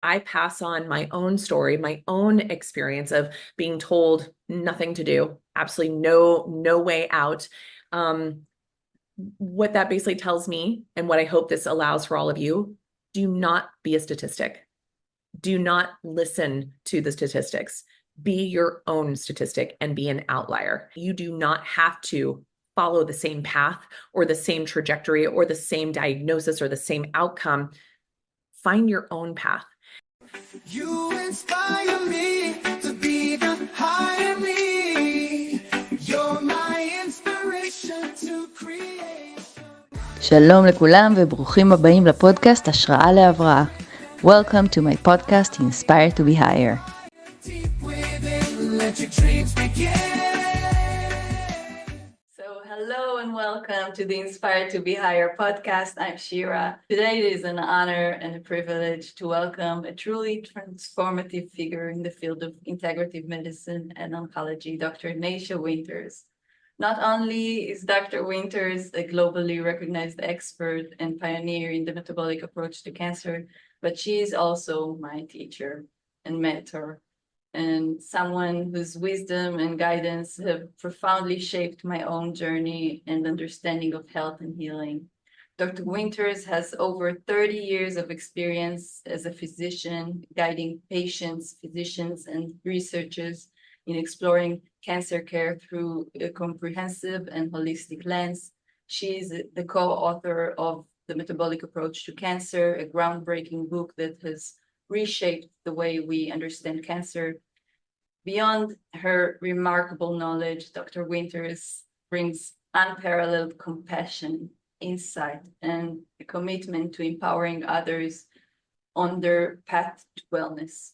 I pass on my own story, my own experience of being told nothing to do, absolutely no way out. Um, what that basically tells me, and what I hope this allows for all of you, do not be a statistic. Do not listen to the statistics. Be your own statistic and be an outlier. You do not have to follow the same path or the same trajectory or the same diagnosis or the same outcome. Find your own path. You inspire me to be the higher me. You're my inspiration to create. שלום לכולם וברוכים הבאים לפודקאסט השראה להבראה. Welcome to my podcast Inspire to be higher. Deep within, let your dreams begin. So hello and welcome to the Inspire to be Higher podcast. I'm Shira. Today it is an honor and a privilege to welcome a truly transformative figure in the field of integrative medicine and oncology, Dr. Nasha Winters. Not only is Dr. Winters a globally recognized expert and pioneer in the metabolic approach to cancer, but she is also my teacher and mentor, and someone whose wisdom and guidance have profoundly shaped my own journey and understanding of health and healing. Dr. Winters has over 30 years of experience as a physician, guiding patients, physicians, and researchers in exploring cancer care through a comprehensive and holistic lens. She is the co-author of The Metabolic Approach to Cancer, a groundbreaking book that has reshaped the way we understand cancer. Beyond her remarkable knowledge, Dr. Winters brings unparalleled compassion, insight, and a commitment to empowering others on their path to wellness.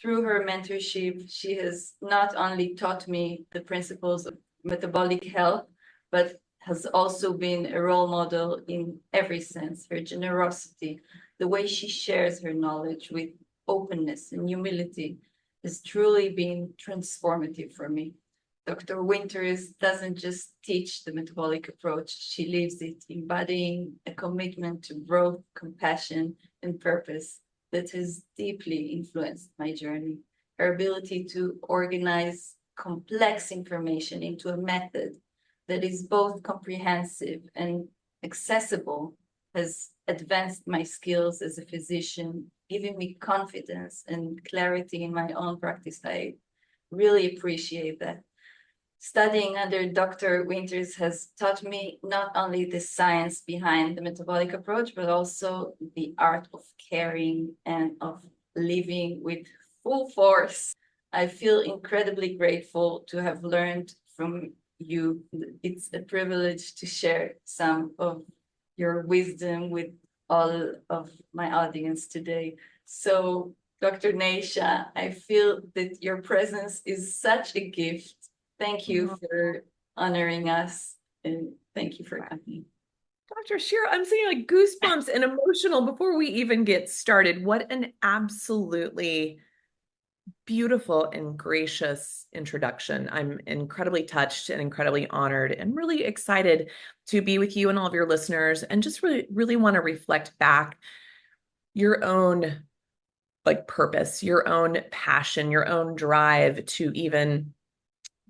Through her mentorship, she has not only taught me the principles of metabolic health, but has also been a role model in every sense. Her generosity, the way she shares her knowledge with openness and humility, has truly been transformative for me. Dr. Winters doesn't just teach the metabolic approach, she lives it, embodying a commitment to growth, compassion, and purpose that has deeply influenced my journey. Her ability to organize complex information into a method that is both comprehensive and accessible has advanced my skills as a physician, giving me confidence and clarity in my own practice. I really appreciate that. Studying under Dr. Winters has taught me not only the science behind the metabolic approach, but also the art of caring and of living with full force. I feel incredibly grateful to have learned from you. It's a privilege to share some of your wisdom with all of my audience today. So, Dr. Nasha, I feel that your presence is such a gift. Thank you for honoring us, and thank you for coming. Dr. Shira, I'm seeing like goosebumps and emotional before we even get started. What an absolutely beautiful and gracious introduction. I'm incredibly touched and incredibly honored and really excited to be with you and all of your listeners, and just really want to reflect back your own purpose, your own passion, your own drive to even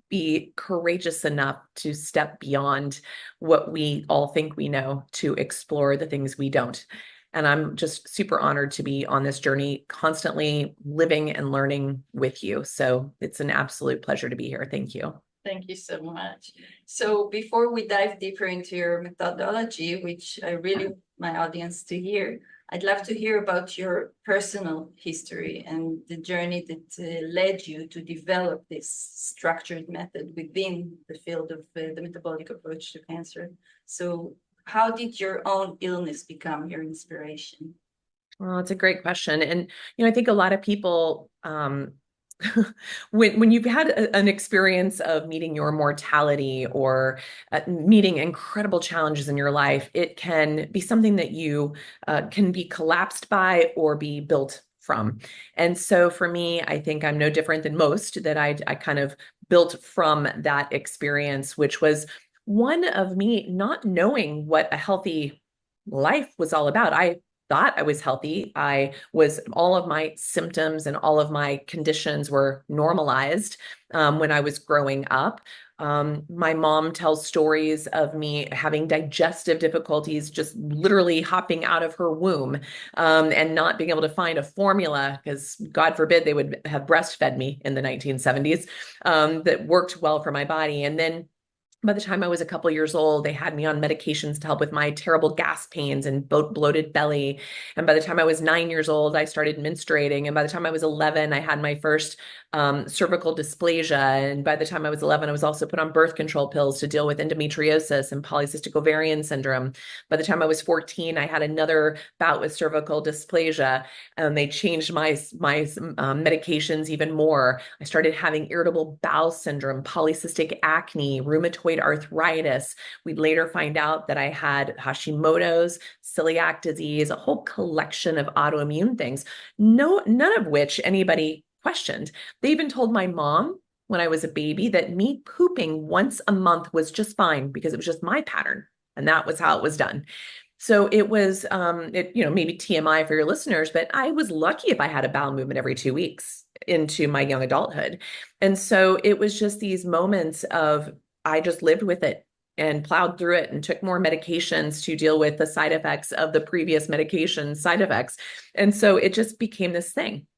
be courageous enough to step beyond what we all think we know, to explore the things we don't. And I'm just super honored to be on this journey, constantly living and learning with you. So it's an absolute pleasure to be here. Thank you. Thank you so much. So before we dive deeper into your methodology, which I really want my audience to hear, I'd love to hear about your personal history and the journey that led you to develop this structured method within the field of the metabolic approach to cancer. So how did your own illness become your inspiration? Well, it's a great question. And, I think a lot of people, when you've had an experience of meeting your mortality or meeting incredible challenges in your life, it can be something that you can be collapsed by or be built from. And so for me, I think I'm no different than most, that I kind of built from that experience, which was one of me not knowing what a healthy life was all about. I thought I was healthy. All of my symptoms and all of my conditions were normalized when I was growing up. My mom tells stories of me having digestive difficulties, just literally hopping out of her womb, and not being able to find a formula, because God forbid they would have breastfed me in the 1970s, that worked well for my body. And then by the time I was a couple years old, they had me on medications to help with my terrible gas pains and bloated belly. And by the time I was 9 years old, I started menstruating. And by the time I was 11, I had my first cervical dysplasia. And by the time I was 11, I was also put on birth control pills to deal with endometriosis and polycystic ovarian syndrome. By the time I was 14, I had another bout with cervical dysplasia, and they changed my medications even more. I started having irritable bowel syndrome, polycystic acne, rheumatoid arthritis. We'd later find out that I had Hashimoto's, celiac disease, a whole collection of autoimmune things, none of which anybody questioned. They even told my mom when I was a baby that me pooping once a month was just fine because it was just my pattern, and that was how it was done. So it was, maybe TMI for your listeners, but I was lucky if I had a bowel movement every 2 weeks into my young adulthood. And so it was just these moments of, I just lived with it and plowed through it and took more medications to deal with the side effects of the previous medication side effects. And so it just became this thing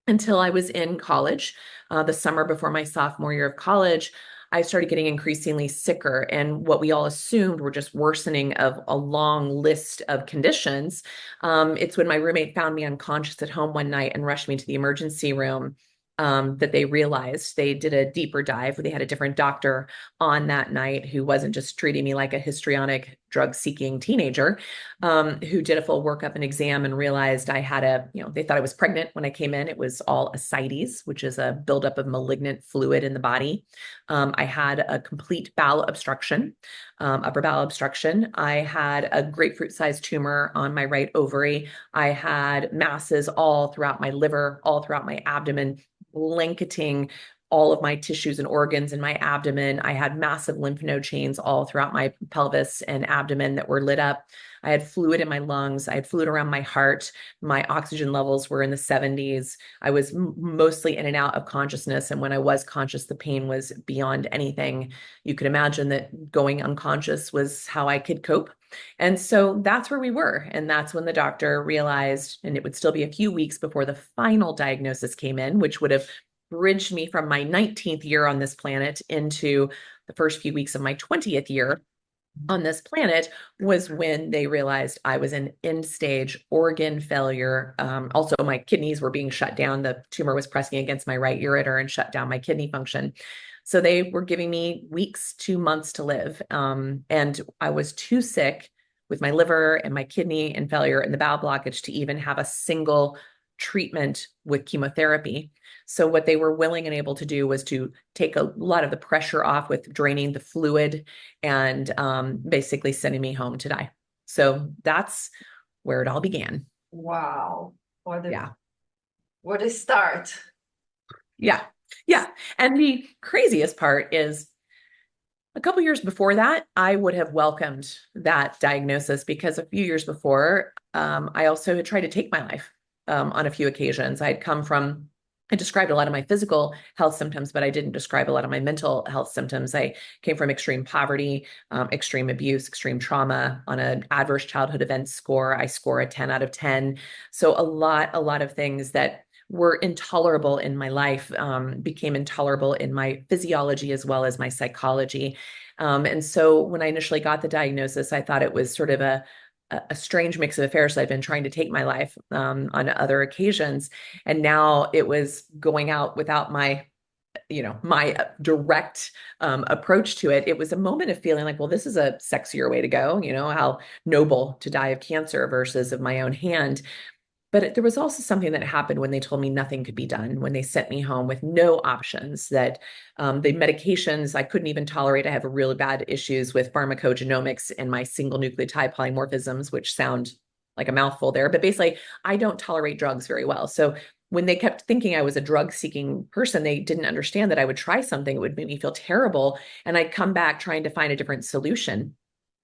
until I was in college, the summer before my sophomore year of college. I started getting increasingly sicker, and what we all assumed were just worsening of a long list of conditions. It's when my roommate found me unconscious at home one night and rushed me to the emergency room, that they realized. They did a deeper dive. They had a different doctor on that night who wasn't just treating me like a histrionic, drug-seeking teenager, who did a full workup and exam and realized I had they thought I was pregnant when I came in. It was all ascites, which is a buildup of malignant fluid in the body. I had a complete bowel obstruction, upper bowel obstruction. I had a grapefruit-sized tumor on my right ovary. I had masses all throughout my liver, all throughout my abdomen, blanketing all of my tissues and organs in my abdomen. I had massive lymph node chains all throughout my pelvis and abdomen that were lit up. I had fluid in my lungs. I had fluid around my heart. My oxygen levels were in the 70s. I was mostly in and out of consciousness. And when I was conscious, the pain was beyond anything you could imagine. That going unconscious was how I could cope. And so that's where we were. And that's when the doctor realized, and it would still be a few weeks before the final diagnosis came in, which would have bridged me from my 19th year on this planet into the first few weeks of my 20th year on this planet, was when they realized I was in end-stage organ failure. Also, my kidneys were being shut down. The tumor was pressing against my right ureter and shut down my kidney function. So they were giving me weeks to months to live. And I was too sick with my liver and my kidney and failure and the bowel blockage to even have a single treatment with chemotherapy. So what they were willing and able to do was to take a lot of the pressure off with draining the fluid and basically sending me home to die. So that's where it all began. Wow. What Yeah. What a start. Yeah. Yeah. And the craziest part is, a couple years before that, I would have welcomed that diagnosis, because a few years before, I also had tried to take my life on a few occasions. I described a lot of my physical health symptoms, but I didn't describe a lot of my mental health symptoms. I came from extreme poverty, extreme abuse, extreme trauma. On an adverse childhood events score, I score a 10 out of 10. So a lot of things that were intolerable in my life became intolerable in my physiology as well as my psychology. And so when I initially got the diagnosis, I thought it was sort of a strange mix of affairs. I'd been trying to take my life on other occasions. And now it was going out without my direct approach to it. It was a moment of feeling like, well, this is a sexier way to go, how noble to die of cancer versus of my own hand. But there was also something that happened when they told me nothing could be done, when they sent me home with no options, that the medications I couldn't even tolerate. I have really bad issues with pharmacogenomics and my single nucleotide polymorphisms, which sound like a mouthful there. But basically, I don't tolerate drugs very well. So when they kept thinking I was a drug-seeking person, they didn't understand that I would try something, it would make me feel terrible, and I'd come back trying to find a different solution.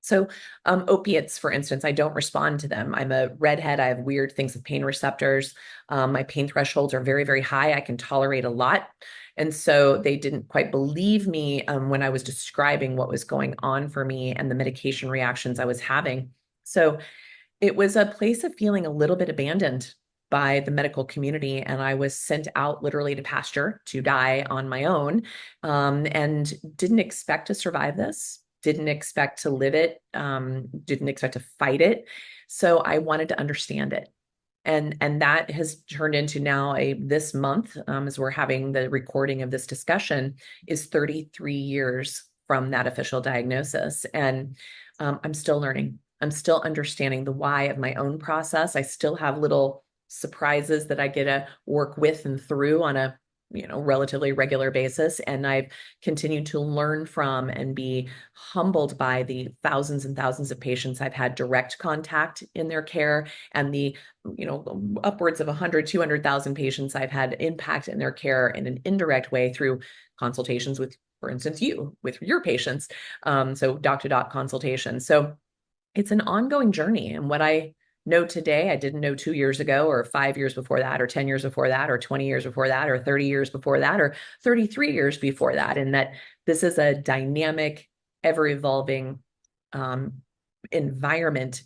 So opiates, for instance, I don't respond to them. I'm a redhead. I have weird things with pain receptors. My pain thresholds are very, very high. I can tolerate a lot. And so they didn't quite believe me when I was describing what was going on for me and the medication reactions I was having. So it was a place of feeling a little bit abandoned by the medical community. And I was sent out literally to pasture to die on my own, and didn't expect to survive this, didn't expect to live it, didn't expect to fight it. So I wanted to understand it. And that has turned into now this month, as we're having the recording of this discussion, is 33 years from that official diagnosis. And I'm still learning. I'm still understanding the why of my own process. I still have little surprises that I get to work with and through on a relatively regular basis. And I've continued to learn from and be humbled by the thousands and thousands of patients I've had direct contact in their care, and the, upwards of 100, 200,000 patients I've had impact in their care in an indirect way through consultations with, for instance, you, with your patients. So doc-to-doc consultation. So it's an ongoing journey. And what I know today, I didn't know 2 years ago, or 5 years before that, or 10 years before that, or 20 years before that, or 30 years before that, or 33 years before that. And that this is a dynamic, ever evolving environment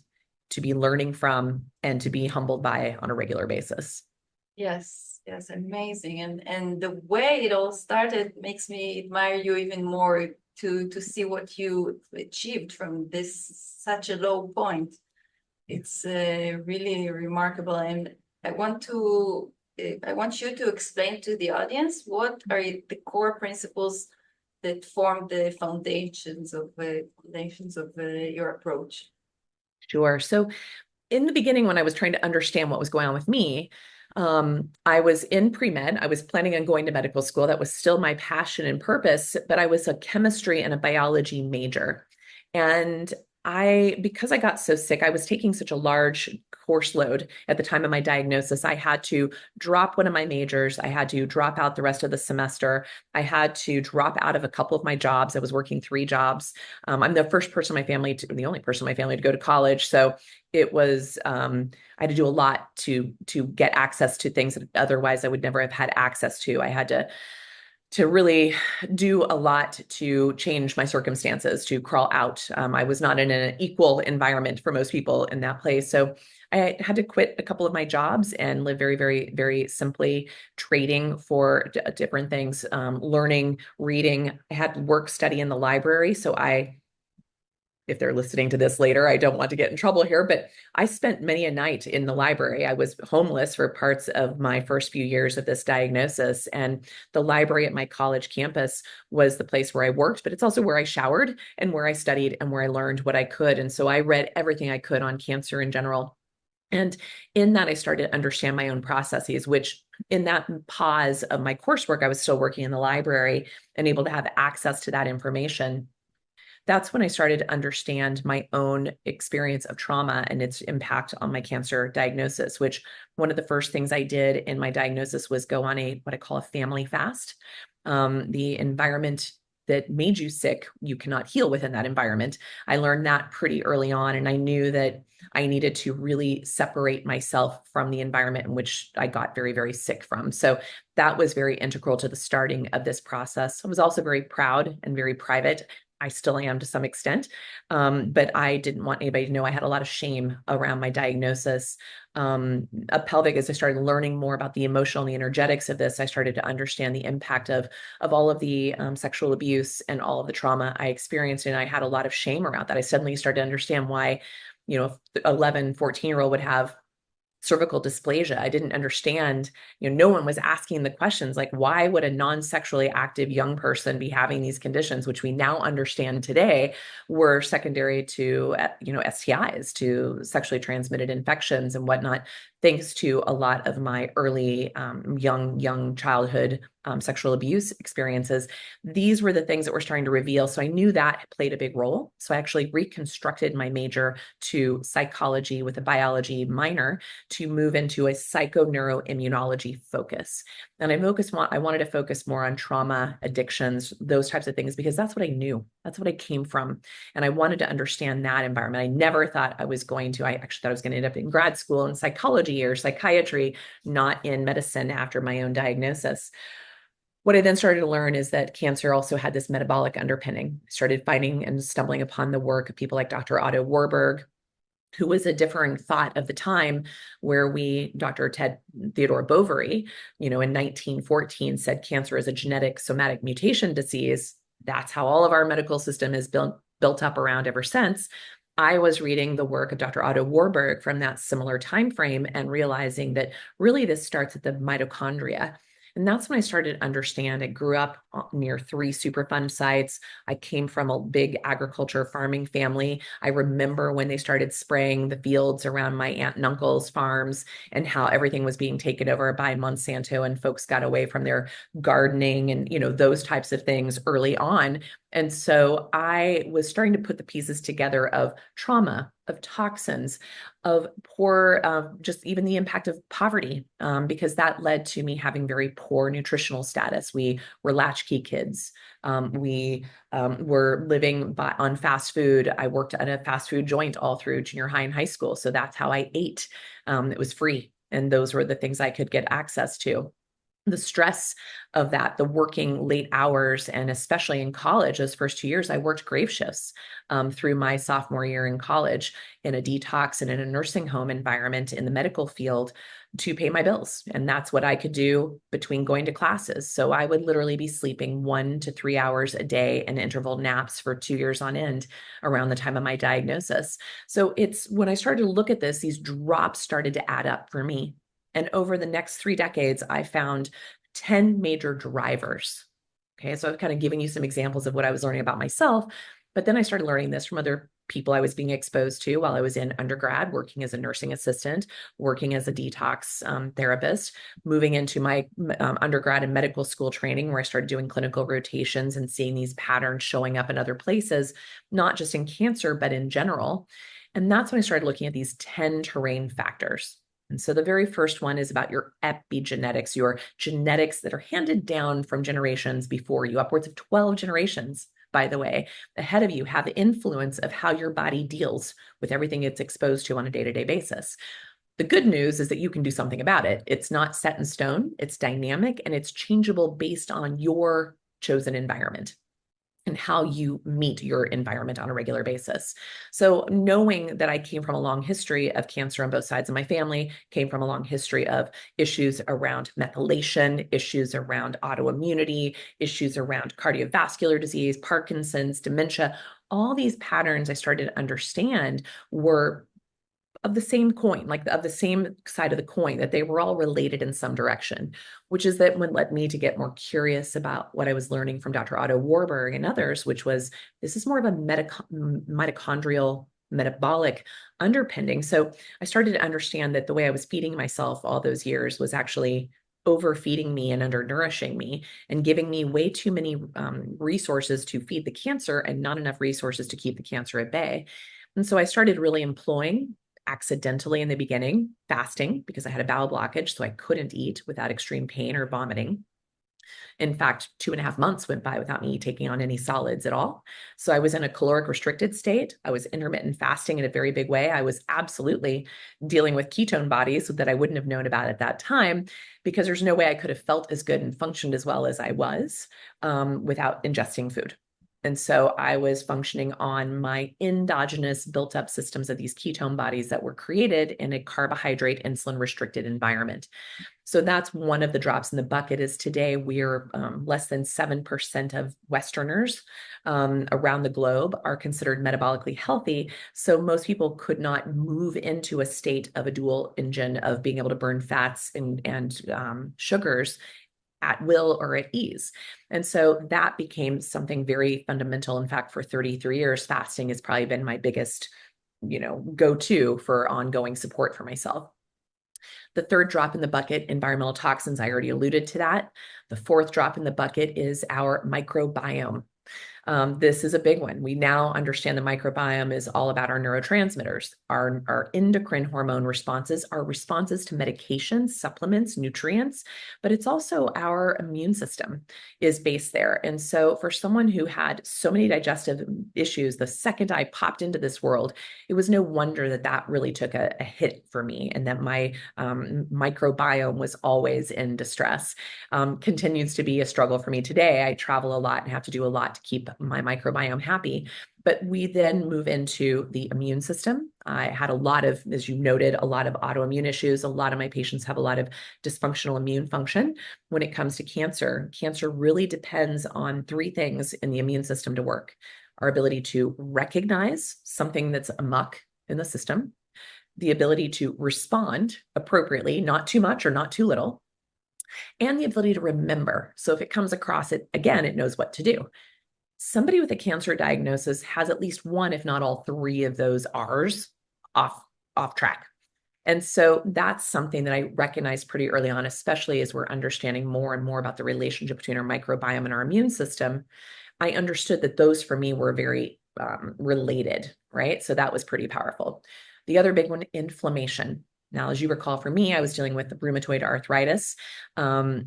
to be learning from and to be humbled by on a regular basis. Yes, amazing. And the way it all started makes me admire you even more, to see what you achieved from this such a low point. It's really remarkable. And I want you to explain to the audience what are the core principles that form the foundations of your approach. Sure. So in the beginning, when I was trying to understand what was going on with me, I was in pre-med. I was planning on going to medical school. That was still my passion and purpose, but I was a chemistry and a biology major. And because I got so sick, I was taking such a large course load at the time of my diagnosis. I had to drop one of my majors. I had to drop out the rest of the semester. I had to drop out of a couple of my jobs. I was working 3 jobs. I'm the first person in my family, the only person in my family to go to college. So it was, I had to do a lot to get access to things that otherwise I would never have had access to. I had to really do a lot to change my circumstances, to crawl out. I was not in an equal environment for most people in that place. So I had to quit a couple of my jobs and live very, very, very simply, trading for different things, learning, reading. I had work study in the library. So if they're listening to this later, I don't want to get in trouble here, but I spent many a night in the library. I was homeless for parts of my first few years of this diagnosis. And the library at my college campus was the place where I worked, but it's also where I showered and where I studied and where I learned what I could. And so I read everything I could on cancer in general. And in that, I started to understand my own processes, which in that pause of my coursework, I was still working in the library and able to have access to that information. That's when I started to understand my own experience of trauma and its impact on my cancer diagnosis, which one of the first things I did in my diagnosis was go on what I call a family fast. The environment that made you sick, you cannot heal within that environment. I learned that pretty early on, and I knew that I needed to really separate myself from the environment in which I got very, very sick from. So that was very integral to the starting of this process. I was also very proud and very private. I still am to some extent, but I didn't want anybody to know I had a lot of shame around my diagnosis. A pelvic, as I started learning more about the emotional and the energetics of this, I started to understand the impact of all of the sexual abuse and all of the trauma I experienced. And I had a lot of shame around that. I suddenly started to understand why, 11, 14-year-old would have cervical dysplasia. I didn't understand, no one was asking the questions like, why would a non-sexually active young person be having these conditions, which we now understand today were secondary to, STIs, to sexually transmitted infections and whatnot. thanks to a lot of my early young childhood sexual abuse experiences, these were the things that were starting to reveal. So I knew that played a big role. So I actually reconstructed my major to psychology with a biology minor to move into a psychoneuroimmunology focus. And I wanted to focus more on trauma, addictions, those types of things, because that's what I knew. That's what I came from. And I wanted to understand that environment. I never thought I actually thought I was going to end up in grad school in psychology or psychiatry, not in medicine after my own diagnosis. What I then started to learn is that cancer also had this metabolic underpinning. I started finding and stumbling upon the work of people like Dr. Otto Warburg, who was a differing thought of the time, where Dr. Ted Theodore Bovary, in 1914 said cancer is a genetic somatic mutation disease. That's how all of our medical system is built up around ever since. I was reading the work of Dr. Otto Warburg from that similar time frame and realizing that really this starts at the mitochondria. And that's when I started to understand. I grew up near 3 Superfund sites. I came from a big agriculture farming family. I remember when they started spraying the fields around my aunt and uncle's farms and how everything was being taken over by Monsanto and folks got away from their gardening and, those types of things early on. And so I was starting to put the pieces together of trauma, of toxins, of poor, just even the impact of poverty, because that led to me having very poor nutritional status. We were latchkey kids. We were living on fast food. I worked at a fast food joint all through junior high and high school. So that's how I ate. It was free. And those were the things I could get access to. The stress of that, the working late hours, and especially in college, those first 2 years, I worked grave shifts through my sophomore year in college in a detox and in a nursing home environment in the medical field to pay my bills. And that's what I could do between going to classes. So I would literally be sleeping 1 to 3 hours a day and interval naps for 2 years on end around the time of my diagnosis. So it's when I started to look at this, these drops started to add up for me. And over the next 3 decades, I found 10 major drivers. Okay, so I've kind of given you some examples of what I was learning about myself, but then I started learning this from other people I was being exposed to while I was in undergrad, working as a nursing assistant, working as a detox therapist, moving into my undergrad and medical school training, where I started doing clinical rotations and seeing these patterns showing up in other places, not just in cancer, but in general. And that's when I started looking at these 10 terrain factors. And so the very first one is about your epigenetics, your genetics that are handed down from generations before you. Upwards of 12 generations, by the way, ahead of you have the influence of how your body deals with everything it's exposed to on a day-to-day basis. The good news is that you can do something about it. It's not set in stone, it's dynamic, and it's changeable based on your chosen environment and how you meet your environment on a regular basis. So knowing that I came from a long history of cancer on both sides of my family, came from a long history of issues around methylation, issues around autoimmunity, issues around cardiovascular disease, Parkinson's, dementia, all these patterns I started to understand were of the same coin, like of the same side of the coin, that they were all related in some direction, which is that what led me to get more curious about what I was learning from Dr. Otto Warburg and others, which was, this is more of a mitochondrial metabolic underpinning. So I started to understand that the way I was feeding myself all those years was actually overfeeding me and undernourishing me and giving me way too many resources to feed the cancer and not enough resources to keep the cancer at bay. And so I started really employing, accidentally in the beginning, fasting, because I had a bowel blockage, so I couldn't eat without extreme pain or vomiting. In fact, 2.5 months went by without me taking on any solids at all. So I was in a caloric restricted state. I was intermittent fasting in a very big way. I was absolutely dealing with ketone bodies that I wouldn't have known about at that time, because there's no way I could have felt as good and functioned as well as I was without ingesting food. And so I was functioning on my endogenous built up systems of these ketone bodies that were created in a carbohydrate insulin restricted environment. So that's one of the drops in the bucket. Is today we're less than 7% of Westerners around the globe are considered metabolically healthy. So most people could not move into a state of a dual engine of being able to burn fats and sugars at will or at ease. And so that became something very fundamental. In fact, for 33 years, fasting has probably been my biggest, go-to for ongoing support for myself. The third drop in the bucket, environmental toxins, I already alluded to that. The fourth drop in the bucket is our microbiome. This is a big one. We now understand the microbiome is all about our neurotransmitters, our endocrine hormone responses, our responses to medications, supplements, nutrients, but it's also our immune system is based there. And so for someone who had so many digestive issues, the second I popped into this world, it was no wonder that that really took a hit for me and that my microbiome was always in distress. Continues to be a struggle for me today. I travel a lot and have to do a lot to keep my microbiome happy. But we then move into the immune system. I had a lot of, as you noted, a lot of autoimmune issues. A lot of my patients have a lot of dysfunctional immune function. When it comes to cancer, cancer really depends on three things in the immune system to work: our ability to recognize something that's amok in the system, the ability to respond appropriately, not too much or not too little, and the ability to remember. So if it comes across it again, it knows what to do. Somebody with a cancer diagnosis has at least one, if not all three of those R's off track. And so that's something that I recognized pretty early on, especially as we're understanding more and more about the relationship between our microbiome and our immune system. I understood that those for me were very related, right? So that was pretty powerful. The other big one, inflammation. Now, as you recall, for me, I was dealing with rheumatoid arthritis,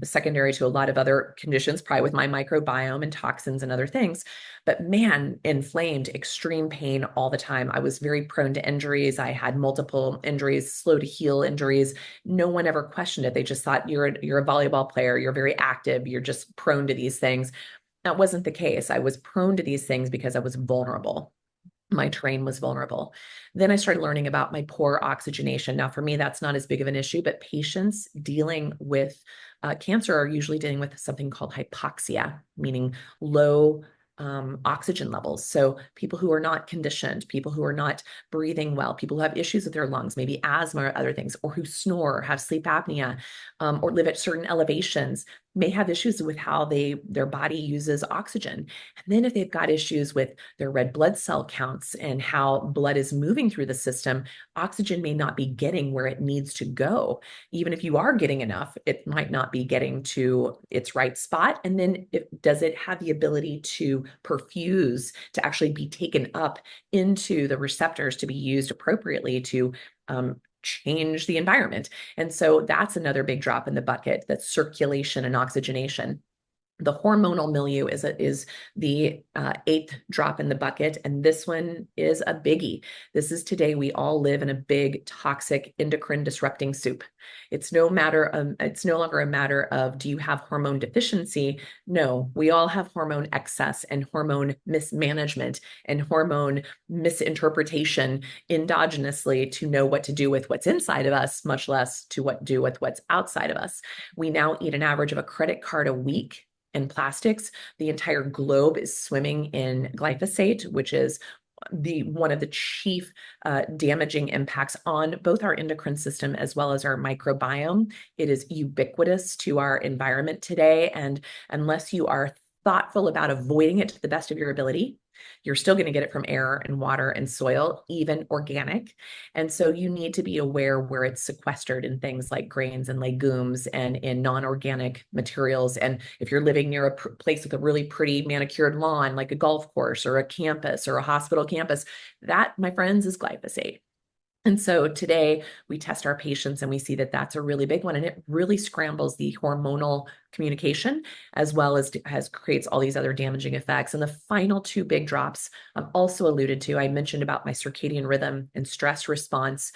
secondary to a lot of other conditions, probably with my microbiome and toxins and other things. But man, inflamed, extreme pain all the time. I was very prone to injuries. I had multiple injuries, slow to heal injuries. No one ever questioned it. They just thought you're a volleyball player. You're very active. You're just prone to these things. That wasn't the case. I was prone to these things because I was vulnerable. My terrain was vulnerable. Then I started learning about my poor oxygenation. Now, for me, that's not as big of an issue, but patients dealing with cancer are usually dealing with something called hypoxia, meaning low oxygen levels. So people who are not conditioned, people who are not breathing well, people who have issues with their lungs, maybe asthma or other things, or who snore, have sleep apnea, or live at certain elevations, may have issues with how their body uses oxygen. And then if they've got issues with their red blood cell counts and how blood is moving through the system, oxygen may not be getting where it needs to go. Even if you are getting enough, it might not be getting to its right spot. And then does it have the ability to perfuse, to actually be taken up into the receptors to be used appropriately to change the environment? And so that's another big drop in the bucket, that's circulation and oxygenation. The hormonal milieu is the eighth drop in the bucket, and this one is a biggie. This is today we all live in a big toxic endocrine disrupting soup. It's no longer a matter of, do you have hormone deficiency? No, we all have hormone excess and hormone mismanagement and hormone misinterpretation endogenously to know what to do with what's inside of us, much less to what do with what's outside of us. We now eat an average of a credit card a week in plastics. The entire globe is swimming in glyphosate, which is one of the chief damaging impacts on both our endocrine system as well as our microbiome. It is ubiquitous to our environment today, and unless you are thoughtful about avoiding it to the best of your ability, you're still going to get it from air and water and soil, even organic. And so you need to be aware where it's sequestered in things like grains and legumes and in non-organic materials. And if you're living near a place with a really pretty manicured lawn, like a golf course or a campus or a hospital campus, that, my friends, is glyphosate. And so today we test our patients and we see that that's a really big one, and it really scrambles the hormonal communication as well as creates all these other damaging effects. And the final two big drops I've also alluded to, I mentioned about my circadian rhythm and stress response.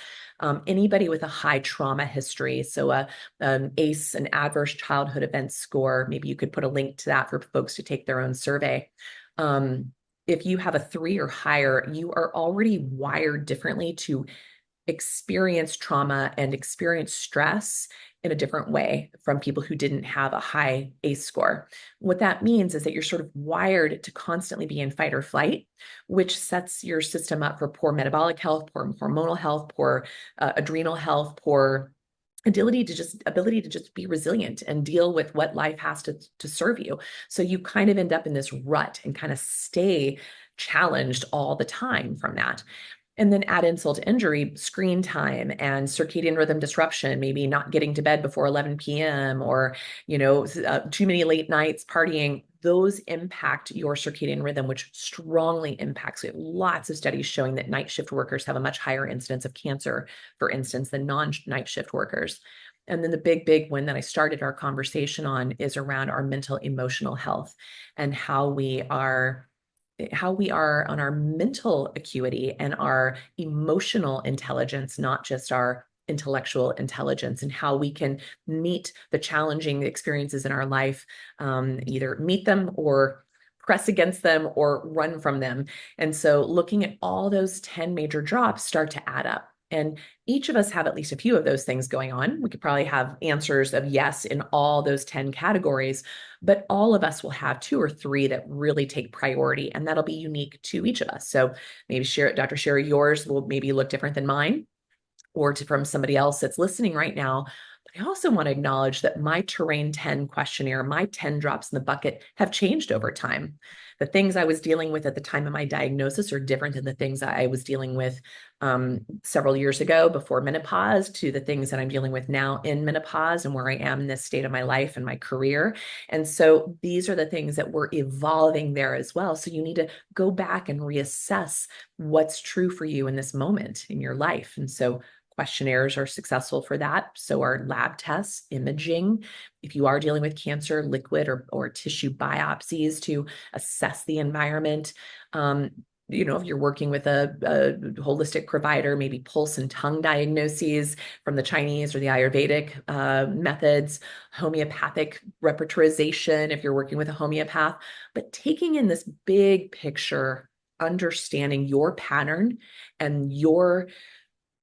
Anybody with a high trauma history, so an ACE, an adverse childhood event score, maybe you could put a link to that for folks to take their own survey. If you have a 3 or higher, you are already wired differently to experience trauma and experience stress in a different way from people who didn't have a high ACE score. What that means is that you're sort of wired to constantly be in fight or flight, which sets your system up for poor metabolic health, poor hormonal health, poor adrenal health, poor ability to just be resilient and deal with what life has to serve you. So you kind of end up in this rut and kind of stay challenged all the time from that. And then add insult to injury, screen time and circadian rhythm disruption, maybe not getting to bed before 11 p.m. or, too many late nights partying. Those impact your circadian rhythm, which strongly impacts it. Lots of studies showing that night shift workers have a much higher incidence of cancer, for instance, than non-night shift workers. And then the big one that I started our conversation on is around our mental emotional health and how we are on our mental acuity and our emotional intelligence, not just our intellectual intelligence, and how we can meet the challenging experiences in our life, either meet them or press against them or run from them. And so looking at all those 10 major drops start to add up. And each of us have at least a few of those things going on. We could probably have answers of yes in all those 10 categories, but all of us will have 2 or 3 that really take priority, and that'll be unique to each of us. So maybe Dr. Shira, yours will maybe look different than mine or from somebody else that's listening right now. But I also want to acknowledge that my Terrain 10 questionnaire, my 10 drops in the bucket have changed over time. The things I was dealing with at the time of my diagnosis are different than the things I was dealing with several years ago before menopause to the things that I'm dealing with now in menopause and where I am in this state of my life and my career. And so these are the things that we're evolving there as well. So you need to go back and reassess what's true for you in this moment in your life. And so questionnaires are successful for that. So are lab tests, imaging. If you are dealing with cancer, liquid or tissue biopsies to assess the environment. If you're working with a holistic provider, maybe pulse and tongue diagnoses from the Chinese or the Ayurvedic methods, homeopathic repertorization if you're working with a homeopath, but taking in this big picture, understanding your pattern and your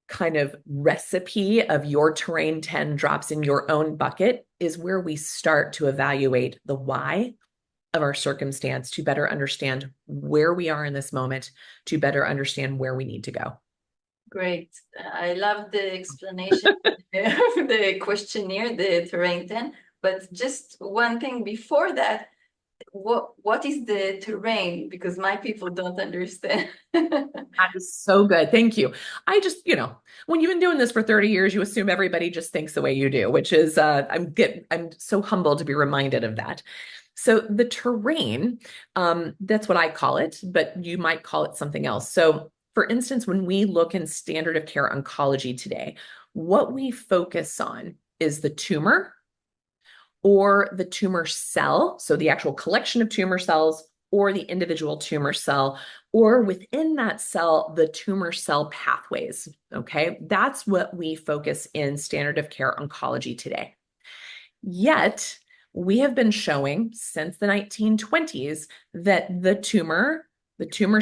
kind of recipe of your Terrain 10 drops in your own bucket is where we start to evaluate the why of our circumstance to better understand where we are in this moment, to better understand where we need to go. Great. I love the explanation of the questionnaire, the Terrain 10, but just one thing before that, what is the terrain? Because my people don't understand. That is so good. Thank you. I just, when you've been doing this for 30 years, you assume everybody just thinks the way you do, which is, I'm so humbled to be reminded of that. So the terrain, that's what I call it, but you might call it something else. So for instance, when we look in standard of care oncology today, what we focus on is the tumor or the tumor cell. So the actual collection of tumor cells or the individual tumor cell, or within that cell, the tumor cell pathways. Okay, that's what we focus in standard of care oncology today. Yet, we have been showing since the 1920s that the tumor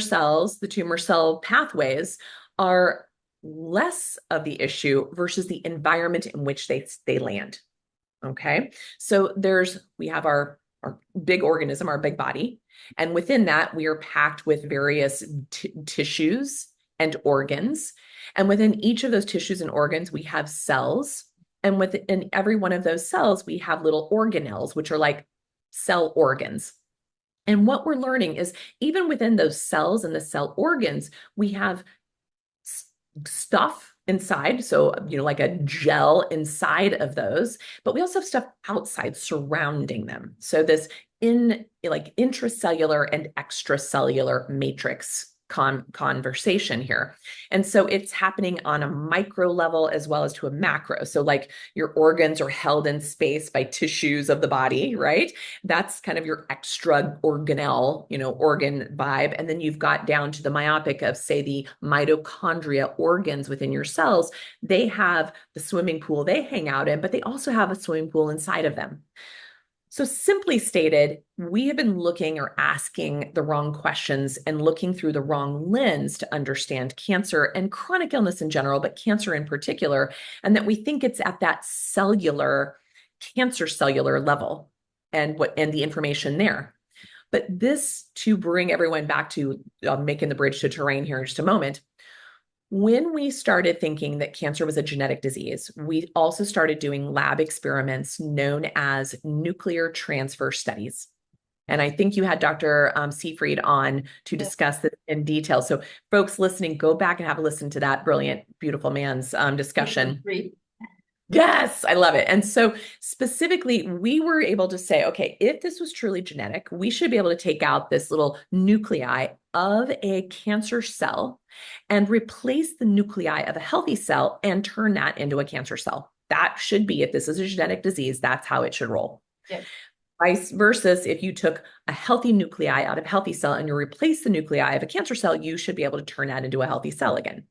cells, the tumor cell pathways are less of the issue versus the environment in which they land. Okay, so we have our big organism, our big body, and within that we are packed with various tissues and organs, and within each of those tissues and organs we have cells, and within every one of those cells we have little organelles, which are like cell organs. And what we're learning is even within those cells and the cell organs, we have stuff inside, so like a gel inside of those, but we also have stuff outside surrounding them. So this intracellular and extracellular matrix conversation here. And so it's happening on a micro level as well as to a macro. So like your organs are held in space by tissues of the body, right? That's kind of your extra organelle, organ vibe. And then you've got down to the myopic of, say, the mitochondria organs within your cells. They have the swimming pool they hang out in, but they also have a swimming pool inside of them. So simply stated, we have been looking or asking the wrong questions and looking through the wrong lens to understand cancer and chronic illness in general, but cancer in particular, and that we think it's at that cancer cellular level and the information there. But this, to bring everyone back to making the bridge to terrain here in just a moment, when we started thinking that cancer was a genetic disease, we also started doing lab experiments known as nuclear transfer studies. And I think you had Dr. Seafried on to discuss this in detail. So folks listening, go back and have a listen to that brilliant, beautiful man's discussion. Yes, I love it. And so specifically, we were able to say, okay, if this was truly genetic, we should be able to take out this little nuclei of a cancer cell and replace the nuclei of a healthy cell and turn that into a cancer cell. That should be, if this is a genetic disease, that's how it should roll. Yes. Vice versa, if you took a healthy nuclei out of a healthy cell and you replace the nuclei of a cancer cell, you should be able to turn that into a healthy cell again.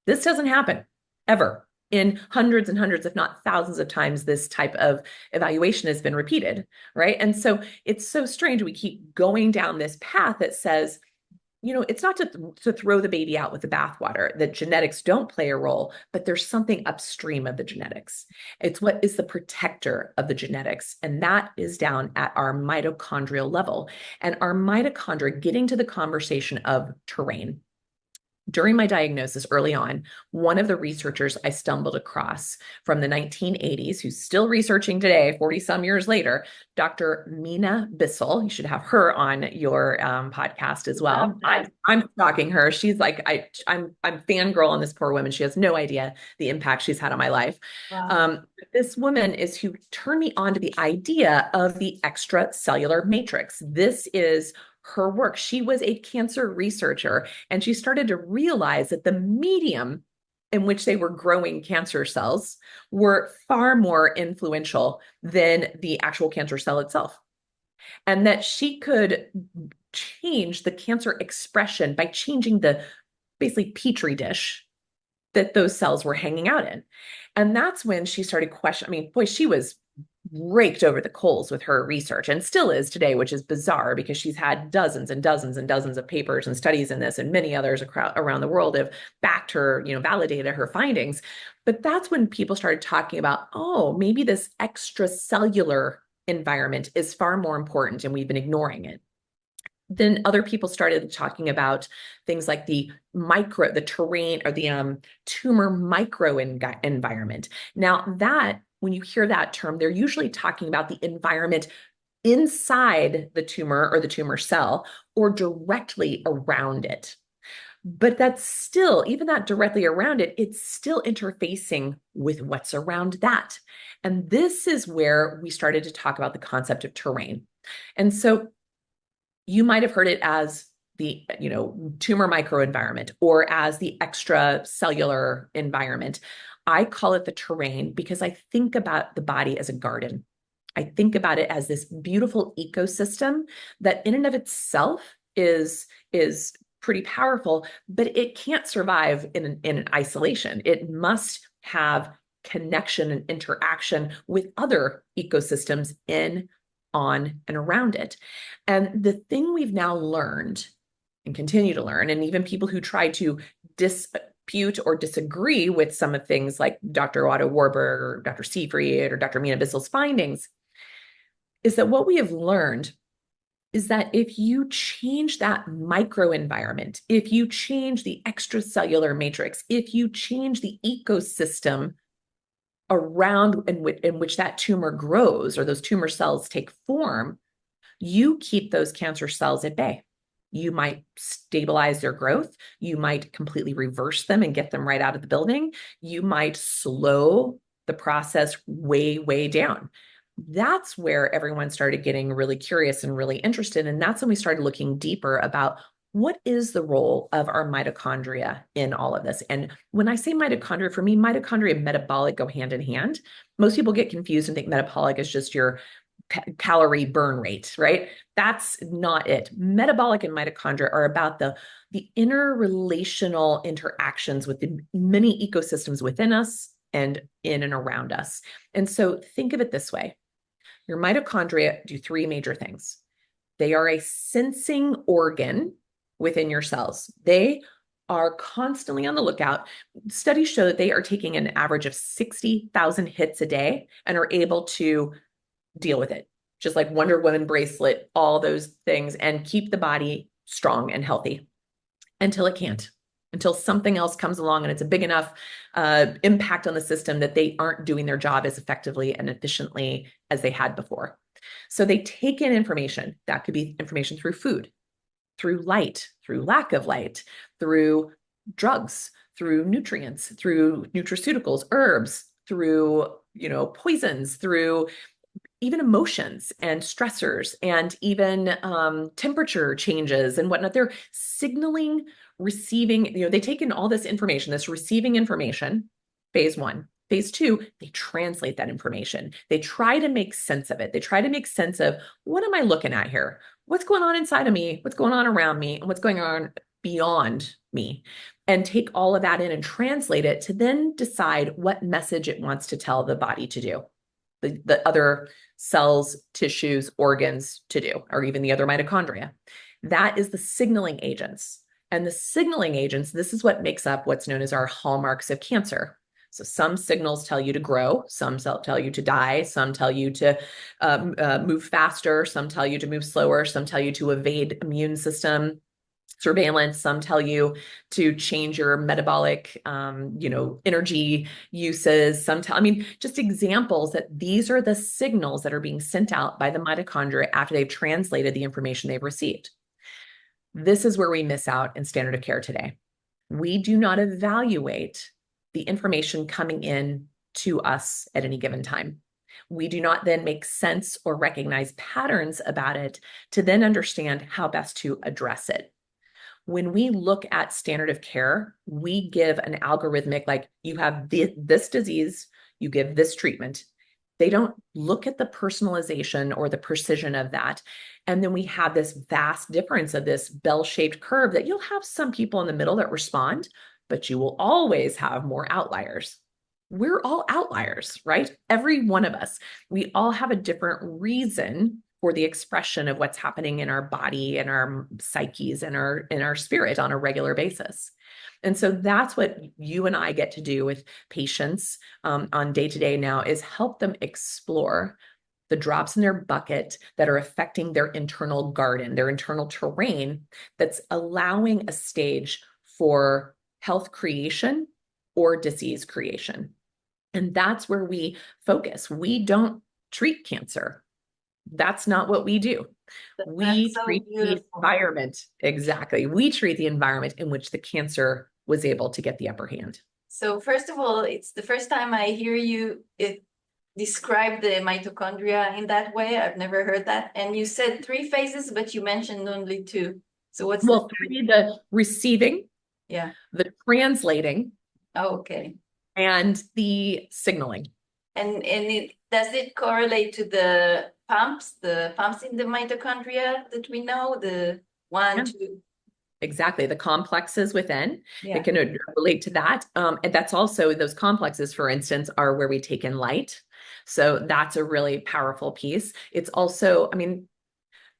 This doesn't happen ever. In hundreds and hundreds, if not thousands of times, this type of evaluation has been repeated, right? And so it's so strange. We keep going down this path that says, you know, it's not to throw the baby out with the bathwater, that genetics don't play a role, but there's something upstream of the genetics. It's what is the protector of the genetics. And that is down at our mitochondrial level. And our mitochondria, getting to the conversation of terrain. During my diagnosis early on, one of the researchers I stumbled across from the 1980s, who's still researching today, 40 some years later, Dr. Mina Bissell. You should have her on your podcast as well. I'm stalking her. She's like, I'm fangirl on this poor woman. She has no idea the impact she's had on my life. Wow. This woman is who turned me on to the idea of the extracellular matrix. This is her work. She was a cancer researcher, and she started to realize that the medium in which they were growing cancer cells were far more influential than the actual cancer cell itself. And that she could change the cancer expression by changing the basically petri dish that those cells were hanging out in. And that's when she started questioning. I mean, boy, she was raked over the coals with her research, and still is today, which is bizarre because she's had dozens and dozens and dozens of papers and studies in this, and many others around the world have backed her, you know, validated her findings. But that's when people started talking about, oh, maybe this extracellular environment is far more important, and we've been ignoring it. Then other people started talking about things like the terrain, or the tumor microenvironment. Now that, when you hear that term, they're usually talking about the environment inside the tumor or the tumor cell, or directly around it. But that's still, even that directly around it, it's still interfacing with what's around that. And this is where we started to talk about the concept of terrain. And so you might have heard it as the, you know, tumor microenvironment, or as the extracellular environment. I call it the terrain because I think about the body as a garden. I think about it as this beautiful ecosystem that in and of itself is pretty powerful, but it can't survive in an isolation. It must have connection and interaction with other ecosystems in, on, and around it. And the thing we've now learned and continue to learn, and even people who try to dispute or disagree with some of things like Dr. Otto Warburg or Dr. Seafried or Dr. Mina Bissell's findings, is that what we have learned is that if you change that microenvironment, if you change the extracellular matrix, if you change the ecosystem around in which that tumor grows, or those tumor cells take form, you keep those cancer cells at bay. You might stabilize their growth. You might completely reverse them and get them right out of the building. You might slow the process way, way down. That's where everyone started getting really curious and really interested. And that's when we started looking deeper about what is the role of our mitochondria in all of this. And when I say mitochondria, for me, mitochondria and metabolic go hand in hand. Most people get confused and think metabolic is just your calorie burn rate, right? That's not it. Metabolic and mitochondria are about the interrelational interactions with the many ecosystems within us and in and around us. And so think of it this way. Your mitochondria do three major things. They are a sensing organ within your cells. They are constantly on the lookout. Studies show that they are taking an average of 60,000 hits a day and are able to deal with it, just like Wonder Woman bracelet, all those things, and keep the body strong and healthy until it can't, until something else comes along and it's a big enough impact on the system that they aren't doing their job as effectively and efficiently as they had before. So they take in information. That could be information through food, through light, through lack of light, through drugs, through nutrients, through nutraceuticals, herbs, through, poisons, through even emotions and stressors, and even temperature changes and whatnot. They're signaling, receiving, they take in all this information, this receiving information, phase one. Phase two, they translate that information. They try to make sense of it. They try to make sense of, what am I looking at here? What's going on inside of me? What's going on around me? And what's going on beyond me? And take all of that in and translate it to then decide what message it wants to tell the body to do, the other cells, tissues, organs to do, or even the other mitochondria. That is the signaling agents. And the signaling agents, this is what makes up what's known as our hallmarks of cancer. So some signals tell you to grow, some tell you to die, some tell you to move faster, some tell you to move slower, some tell you to evade immune system surveillance, some tell you to change your metabolic, energy uses, just examples that these are the signals that are being sent out by the mitochondria after they've translated the information they've received. This is where we miss out in standard of care today. We do not evaluate the information coming in to us at any given time. We do not then make sense or recognize patterns about it to then understand how best to address it. When we look at standard of care, we give an algorithmic, like, you have this disease, you give this treatment. They don't look at the personalization or the precision of that. And then we have this vast difference of this bell-shaped curve that you'll have some people in the middle that respond, but you will always have more outliers. We're all outliers, right? Every one of us. We all have a different reason for the expression of what's happening in our body and our psyches and our spirit on a regular basis. And so that's what you and I get to do with patients on day-to-day now, is help them explore the drops in their bucket that are affecting their internal garden, their internal terrain, that's allowing a stage for health creation or disease creation. And that's where we focus. We don't treat cancer. That's not what we do. We treat the environment. Exactly. We treat the environment in which the cancer was able to get the upper hand. So first of all, it's the first time I hear you describe the mitochondria in that way. I've never heard that. And you said 3 phases, but you mentioned only 2. So what's the receiving, the translating, okay, and the signaling. And does it correlate to the pumps in the mitochondria that we know, the 1, 2? Exactly. The complexes within, it can relate to that. And that's also, those complexes, for instance, are where we take in light. So that's a really powerful piece. It's also,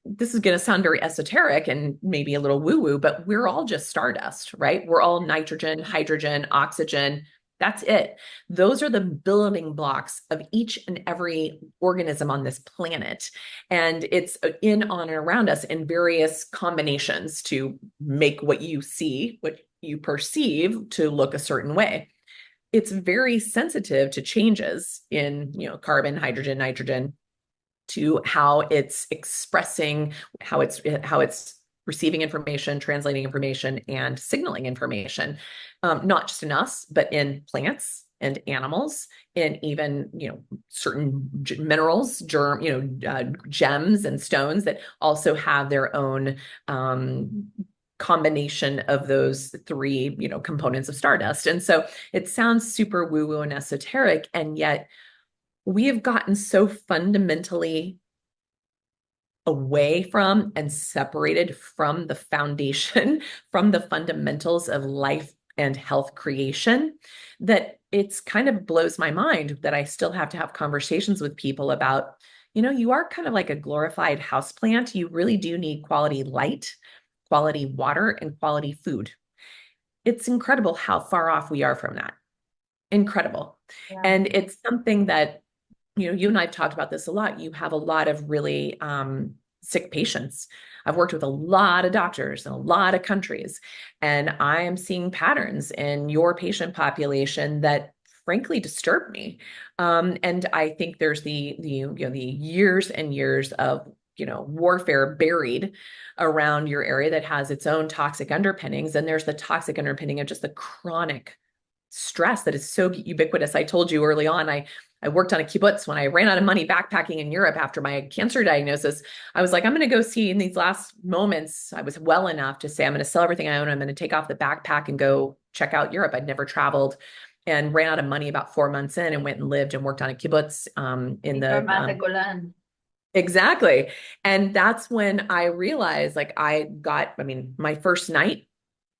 this is going to sound very esoteric and maybe a little woo-woo, but we're all just stardust, right? We're all nitrogen, hydrogen, oxygen. That's it. Those are the building blocks of each and every organism on this planet. And it's in, on, and around us in various combinations to make what you see, what you perceive to look a certain way. It's very sensitive to changes in, carbon, hydrogen, nitrogen, to how it's expressing, how it's receiving information, translating information, and signaling information, not just in us, but in plants and animals, and even, certain minerals, gems and stones that also have their own combination of those 3, components of stardust. And so it sounds super woo-woo and esoteric, and yet we have gotten so fundamentally away from and separated from the foundation, from the fundamentals of life and health creation, that it's kind of blows my mind that I still have to have conversations with people about, you are kind of like a glorified houseplant. You really do need quality light, quality water, and quality food. It's incredible how far off we are from that. Incredible. Yeah. And it's something that, you and I've talked about this a lot. You have a lot of really sick patients. I've worked with a lot of doctors in a lot of countries, and I am seeing patterns in your patient population that frankly disturbed me. And I think there's the years and years of warfare buried around your area that has its own toxic underpinnings. And there's the toxic underpinning of just the chronic stress that is so ubiquitous. I told you early on, I worked on a kibbutz when I ran out of money backpacking in Europe after my cancer diagnosis. I was like, I'm going to go see in these last moments. I was well enough to say, I'm going to sell everything I own. I'm going to take off the backpack and go check out Europe. I'd never traveled and ran out of money about 4 months in and went and lived and worked on a kibbutz in the exactly. And that's when I realized, like, my first night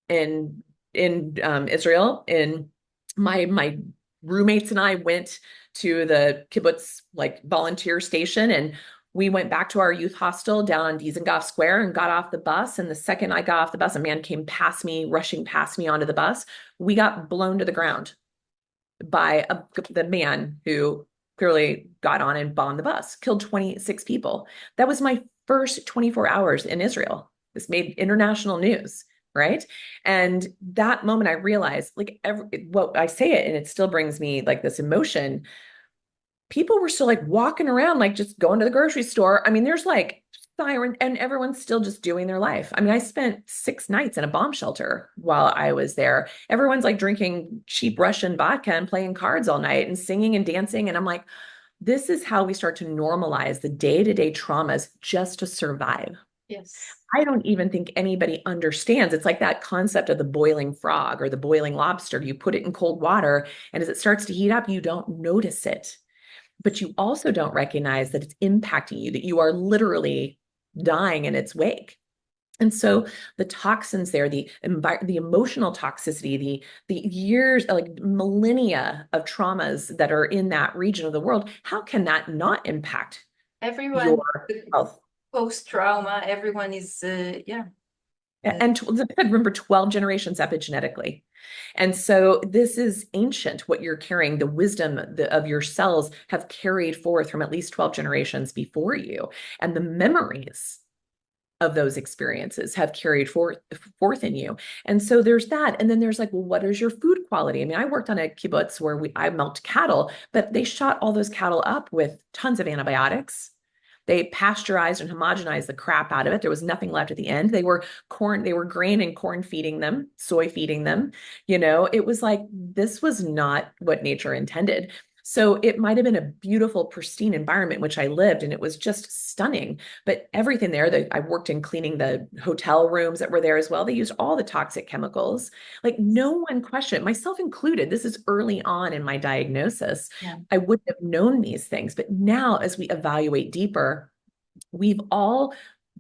in Israel, in my roommates and I went to the kibbutz like volunteer station, and we went back to our youth hostel down on Dizengoff Square and got off the bus. And the second I got off the bus, a man came past me, rushing past me onto the bus. We got blown to the ground by the man who clearly got on and bombed the bus, killed 26 people. That was my first 24 hours in Israel. This made international news, right? And that moment I realized, like, what I say it, and it still brings me like this emotion. People were still like walking around, like just going to the grocery store. I mean, there's like siren and everyone's still just doing their life. I mean, I spent 6 nights in a bomb shelter while I was there. Everyone's like drinking cheap Russian vodka and playing cards all night and singing and dancing. And I'm like, this is how we start to normalize the day-to-day traumas just to survive. Yes. I don't even think anybody understands. It's like that concept of the boiling frog or the boiling lobster. You put it in cold water, and as it starts to heat up, you don't notice it. But you also don't recognize that it's impacting you, that you are literally dying in its wake. And so the toxins there, the emotional toxicity, the years, like millennia of traumas that are in that region of the world, how can that not impact everyone your health? Post-trauma, everyone is, And remember, 12 generations epigenetically. And so this is ancient, what you're carrying, the wisdom of your cells have carried forth from at least 12 generations before you. And the memories of those experiences have carried forth in you. And so there's that. And then there's like, well, what is your food quality? I mean, I worked on a kibbutz where I milked cattle, but they shot all those cattle up with tons of antibiotics. They pasteurized and homogenized the crap out of it. There was nothing left at the end. They were grain and corn feeding them, soy feeding them. It was like, this was not what nature intended. So it might have been a beautiful, pristine environment in which I lived, and it was just stunning. But everything there, I worked in cleaning the hotel rooms that were there as well. They used all the toxic chemicals. Like, no one questioned, myself included. This is early on in my diagnosis. Yeah. I wouldn't have known these things. But now, as we evaluate deeper, we've all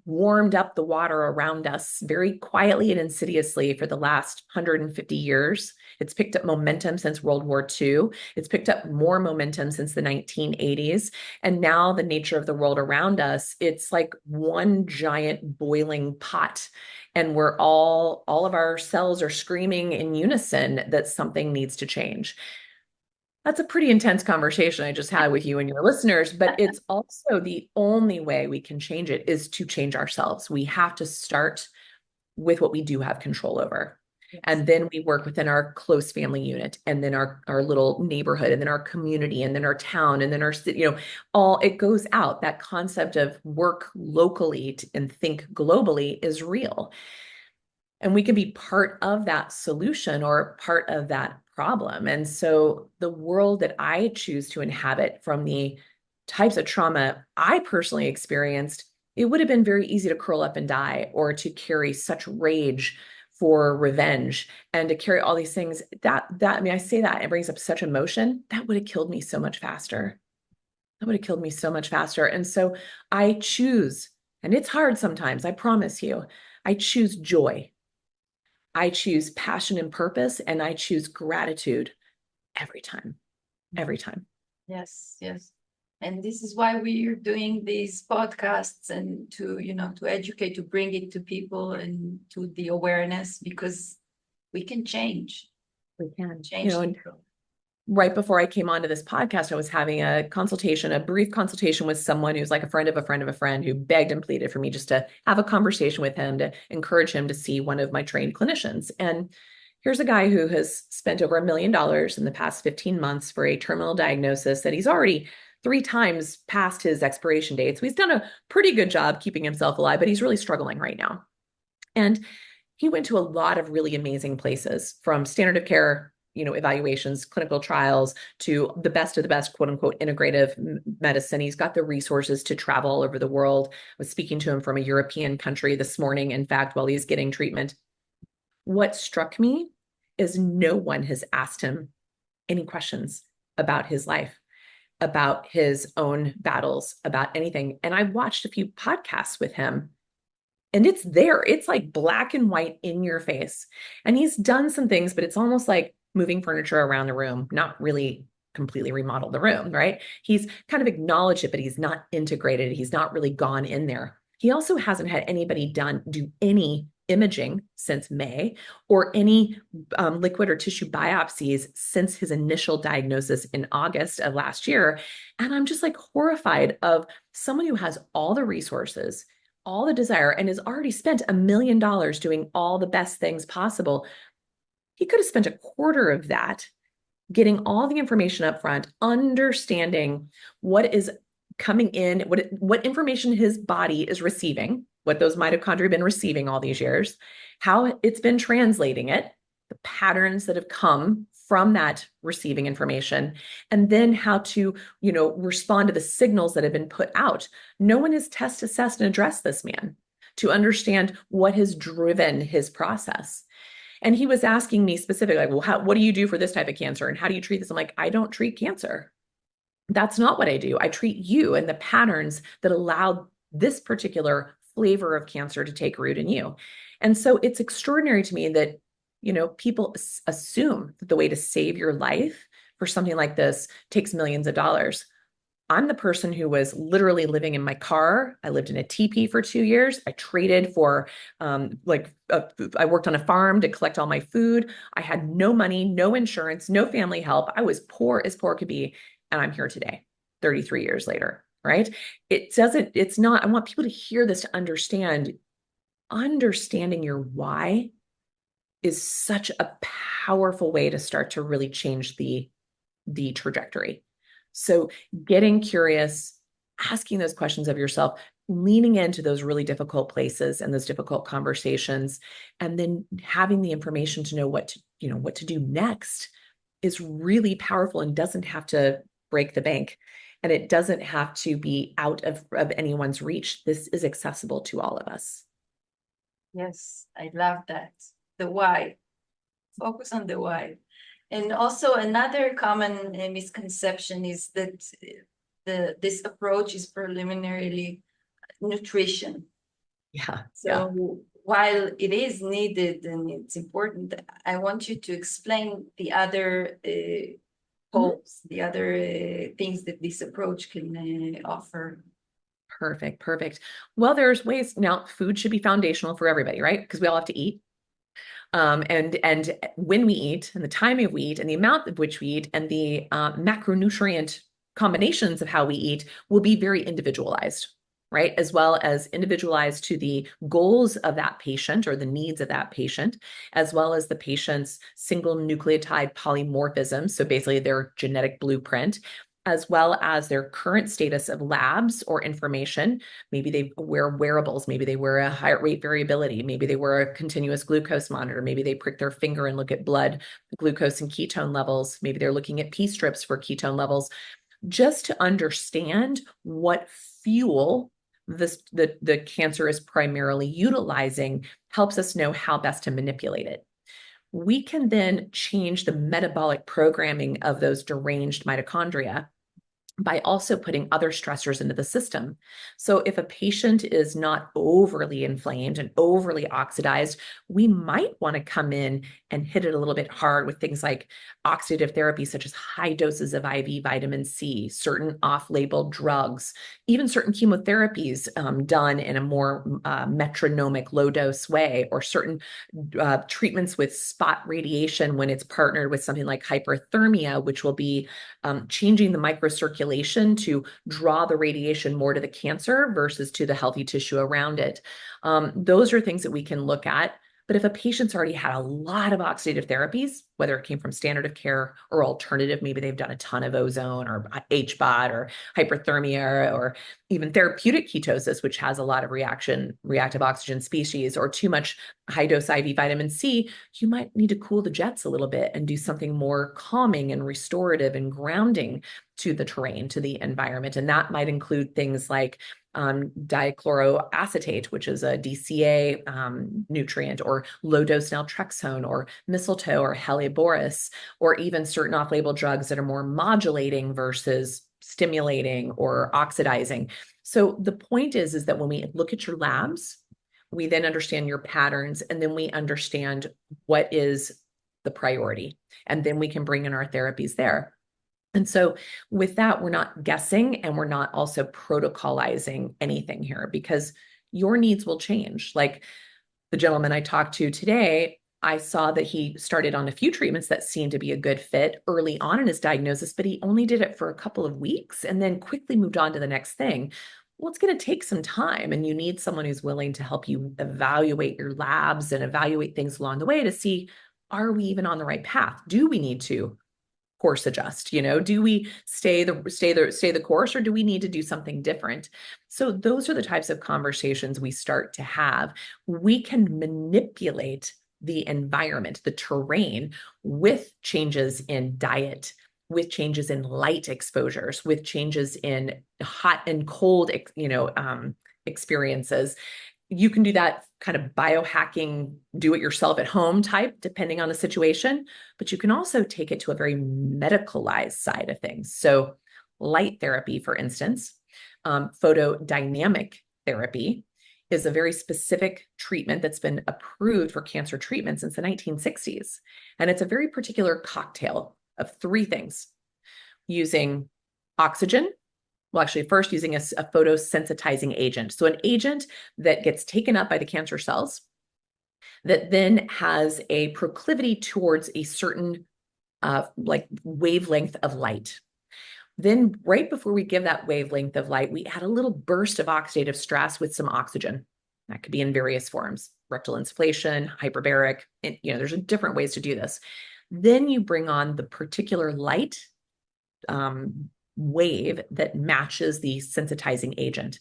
warmed up the water around us very quietly and insidiously for the last 150 years. It's picked up momentum since World War II. It's picked up more momentum since the 1980s. And now the nature of the world around us, it's like one giant boiling pot. And all of our cells are screaming in unison that something needs to change. That's a pretty intense conversation I just had with you and your listeners, but it's also the only way we can change it is to change ourselves. We have to start with what we do have control over. Yes. And then we work within our close family unit, and then our little neighborhood, and then our community, and then our town, and then our city, all it goes out. That concept of work locally and think globally is real. And we can be part of that solution or part of that problem. And so the world that I choose to inhabit, from the types of trauma I personally experienced, it would have been very easy to curl up and die, or to carry such rage for revenge and to carry all these things I say that, it brings up such emotion. That would have killed me so much faster. And so I choose, and it's hard sometimes, I promise you, I choose joy. I choose passion and purpose, and I choose gratitude every time. Yes. And this is why we are doing these podcasts, and to educate, to bring it to people and to the awareness, because we can change. We can change. Right before I came onto this podcast, I was having a brief consultation with someone who's like a friend of a friend of a friend, who begged and pleaded for me just to have a conversation with him, to encourage him to see one of my trained clinicians. And Here's a guy who has spent over $1 million in the past 15 months for a terminal diagnosis that he's already 3 times past his expiration date. So he's done a pretty good job keeping himself alive, but he's really struggling right now. And he went to a lot of really amazing places, from standard of care, evaluations, clinical trials, to the best of the best, quote unquote, integrative medicine. He's got the resources to travel all over the world. I was speaking to him from a European country this morning, in fact, while he's getting treatment. What struck me is no one has asked him any questions about his life, about his own battles, about anything. And I watched a few podcasts with him, and it's there. It's like black and white in your face. And he's done some things, but it's almost like moving furniture around the room, not really completely remodeled the room, right? He's kind of acknowledged it, but he's not integrated. He's not really gone in there. He also hasn't had anybody do any imaging since May, or any liquid or tissue biopsies since his initial diagnosis in August of last year. And I'm just like horrified of someone who has all the resources, all the desire, and has already spent $1 million doing all the best things possible. He could have spent a quarter of that getting all the information up front, understanding what is coming in, what information his body is receiving, what those mitochondria have been receiving all these years, how it's been translating it, the patterns that have come from that receiving information, and then how to, respond to the signals that have been put out. No one has test assessed and addressed this man to understand what has driven his process. And he was asking me specifically, like, well, what do you do for this type of cancer? And how do you treat this? I'm like, I don't treat cancer. That's not what I do. I treat you and the patterns that allowed this particular flavor of cancer to take root in you. And so it's extraordinary to me that, people assume that the way to save your life for something like this takes millions of dollars. I'm the person who was literally living in my car. I lived in a teepee for 2 years. I traded for, I worked on a farm to collect all my food. I had no money, no insurance, no family help. I was poor as poor could be. And I'm here today, 33 years later, right? I want people to hear this, to understanding your why is such a powerful way to start to really change the trajectory. So getting curious, asking those questions of yourself, leaning into those really difficult places and those difficult conversations, and then having the information to know what to do next is really powerful, and doesn't have to break the bank. And it doesn't have to be out of anyone's reach. This is accessible to all of us. Yes, I love that. The why. Focus on the why. And also another common misconception is that this approach is preliminarily nutrition. Yeah. So while it is needed and it's important, I want you to explain the other poles, the other things that this approach can offer. Perfect. Well, there's ways. Now, food should be foundational for everybody, right? Because we all have to eat. And when we eat, and the timing of we eat, and the amount of which we eat, and the macronutrient combinations of how we eat will be very individualized, right? As well as individualized to the goals of that patient or the needs of that patient, as well as the patient's single nucleotide polymorphism. So basically their genetic blueprint, as well as their current status of labs or information. Maybe they wear wearables, maybe they wear a heart rate variability, maybe they wear a continuous glucose monitor, maybe they prick their finger and look at blood glucose and ketone levels, maybe they're looking at P strips for ketone levels, just to understand what fuel the cancer is primarily utilizing helps us know how best to manipulate it. We can then change the metabolic programming of those deranged mitochondria by also putting other stressors into the system. So if a patient is not overly inflamed and overly oxidized, we might want to come in and hit it a little bit hard with things like oxidative therapy, such as high doses of IV vitamin C, certain off-label drugs, even certain chemotherapies done in a more metronomic low-dose way, or certain treatments with spot radiation when it's partnered with something like hyperthermia, which will be changing the microcirculation to draw the radiation more to the cancer versus to the healthy tissue around it. Those are things that we can look at. But if a patient's already had a lot of oxidative therapies, whether it came from standard of care or alternative, maybe they've done a ton of ozone or HBOT or hyperthermia or even therapeutic ketosis, which has a lot of reactive oxygen species, or too much high dose IV vitamin C, you might need to cool the jets a little bit and do something more calming and restorative and grounding to the terrain, to the environment. And that might include things like dichloroacetate, which is a DCA nutrient, or low-dose naltrexone, or mistletoe, or helleborus, or even certain off-label drugs that are more modulating versus stimulating or oxidizing. So the point is that when we look at your labs, we then understand your patterns, and then we understand what is the priority, and then we can bring in our therapies there. And so with that, we're not guessing, and we're not also protocolizing anything here, because your needs will change. Like the gentleman I talked to today, I saw that he started on a few treatments that seemed to be a good fit early on in his diagnosis, but he only did it for a couple of weeks and then quickly moved on to the next thing. Well, it's going to take some time, and you need someone who's willing to help you evaluate your labs and evaluate things along the way to see, are we even on the right path? Do we need to course adjust? Do we stay the course, or do we need to do something different? So those are the types of conversations we start to have. We can manipulate the environment, the terrain, with changes in diet, with changes in light exposures, with changes in hot and cold, experiences. You can do that kind of biohacking, do it yourself at home type, depending on the situation, but you can also take it to a very medicalized side of things. So light therapy, for instance, photodynamic therapy is a very specific treatment that's been approved for cancer treatment since the 1960s. And it's a very particular cocktail of three things: using oxygen, well, actually first using a photosensitizing agent. So an agent that gets taken up by the cancer cells that then has a proclivity towards a certain wavelength of light. Then right before we give that wavelength of light, we add a little burst of oxidative stress with some oxygen. That could be in various forms: rectal insufflation, hyperbaric, and, there's different ways to do this. Then you bring on the particular light wave that matches the sensitizing agent.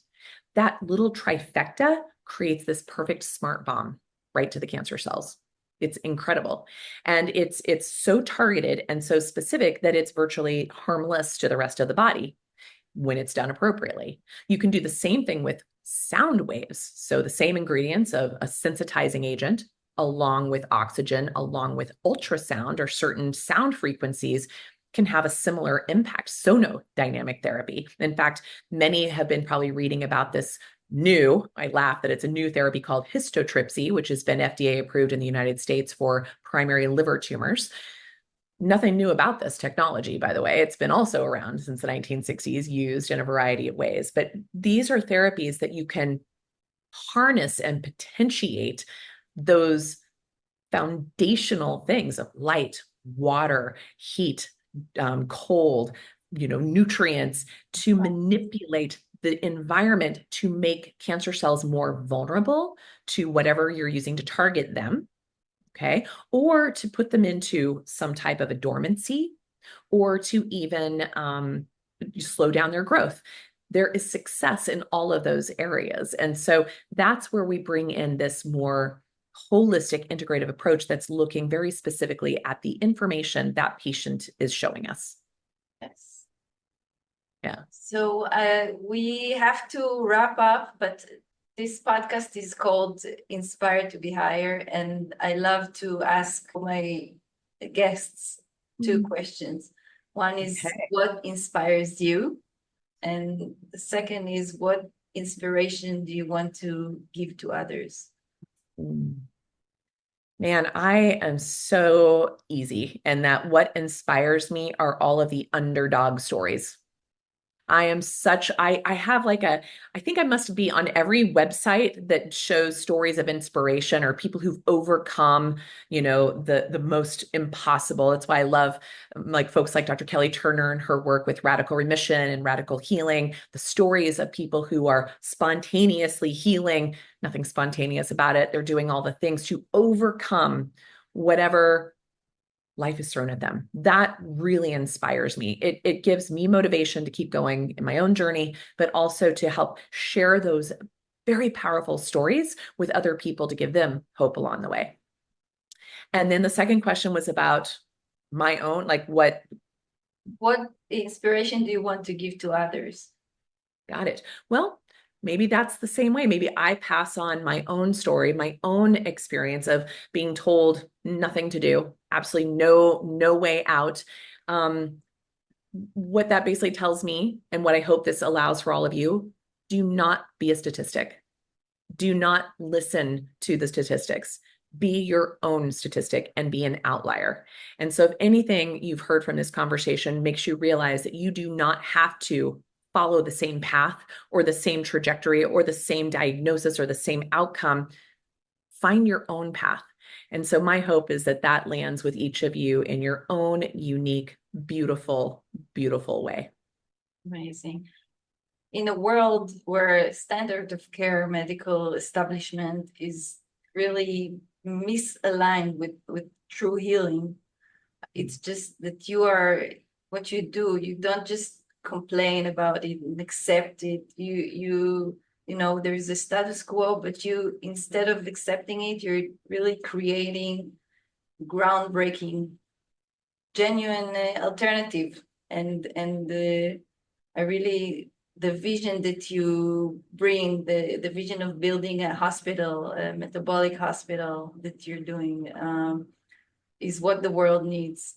That little trifecta creates this perfect smart bomb right to the cancer cells. It's incredible. And it's so targeted and so specific that it's virtually harmless to the rest of the body when it's done appropriately. You can do the same thing with sound waves. So the same ingredients of a sensitizing agent, along with oxygen, along with ultrasound or certain sound frequencies, can have a similar impact. Sonodynamic therapy. In fact, many have been probably reading about this I laugh that it's a new therapy called histotripsy, which has been FDA approved in the United States for primary liver tumors. Nothing new about this technology, by the way. It's been also around since the 1960s, used in a variety of ways. But these are therapies that you can harness and potentiate those foundational things of light, water, heat, cold, nutrients, to manipulate the environment to make cancer cells more vulnerable to whatever you're using to target them, okay? Or to put them into some type of a dormancy, or to even slow down their growth. There is success in all of those areas. And so that's where we bring in this more holistic integrative approach that's looking very specifically at the information that patient is showing us. Yes. Yeah. So we have to wrap up, but this podcast is called Inspire to be Higher, and I love to ask my guests two questions. One is, what inspires you? And the second is, what inspiration do you want to give to others? Man, I am so easy, and that what inspires me are all of the underdog stories. I am such, I have like I think I must be on every website that shows stories of inspiration or people who've overcome, the most impossible. That's why I love like folks like Dr. Kelly Turner and her work with radical remission and radical healing, the stories of people who are spontaneously healing, nothing spontaneous about it. They're doing all the things to overcome whatever life is thrown at them. That really inspires me. It gives me motivation to keep going in my own journey, but also to help share those very powerful stories with other people to give them hope along the way. And then the second question was about my own, like what inspiration do you want to give to others? Got it. Well, maybe that's the same way. Maybe I pass on my own story, my own experience of being told nothing to do, absolutely no way out. What that basically tells me, and what I hope this allows for all of you, do not be a statistic. Do not listen to the statistics. Be your own statistic and be an outlier. And so if anything you've heard from this conversation makes you realize that you do not have to follow the same path or the same trajectory or the same diagnosis or the same outcome, find your own path. And so my hope is that that lands with each of you in your own unique, beautiful, beautiful way. Amazing. In a world where standard of care medical establishment is really misaligned with true healing, it's just that what you do, you don't just complain about it and accept it. You know, there's a status quo, but you, instead of accepting it, you're really creating groundbreaking, genuine alternative. And I really, the vision that you bring, the vision of building a hospital, a metabolic hospital that you're doing, is what the world needs.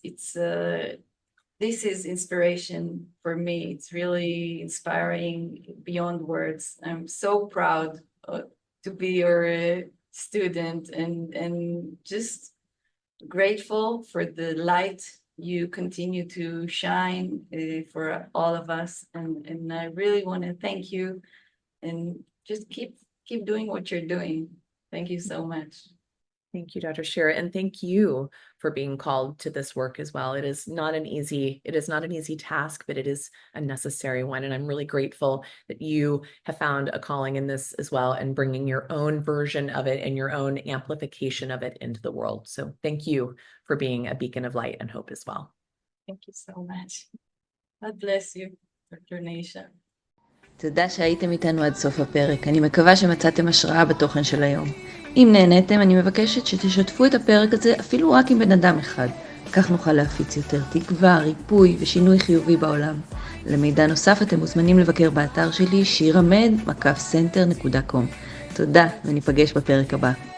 This is inspiration for me. It's really inspiring beyond words. I'm so proud to be your student and just grateful for the light you continue to shine for all of us. And I really want to thank you and just keep doing what you're doing. Thank you so much. Thank you, Dr. Shira, and thank you for being called to this work as well. It is not an easy task, but it is a necessary one. And I'm really grateful that you have found a calling in this as well and bringing your own version of it and your own amplification of it into the world. So thank you for being a beacon of light and hope as well. Thank you so much. God bless you, Dr. Nasha. תודה שהייתם איתנו עד סוף הפרק. אני מקווה שמצאתם השראה בתוכן של היום. אם נהניתם, אני מבקשת שתשתפו את הפרק הזה אפילו רק עם בן אדם אחד. כך נוכל להפיץ יותר תקווה, ריפוי ושינוי חיובי בעולם. למידע נוסף אתם מוזמנים לבקר באתר שלי shiramed.com. תודה, וניפגש בפרק הבא.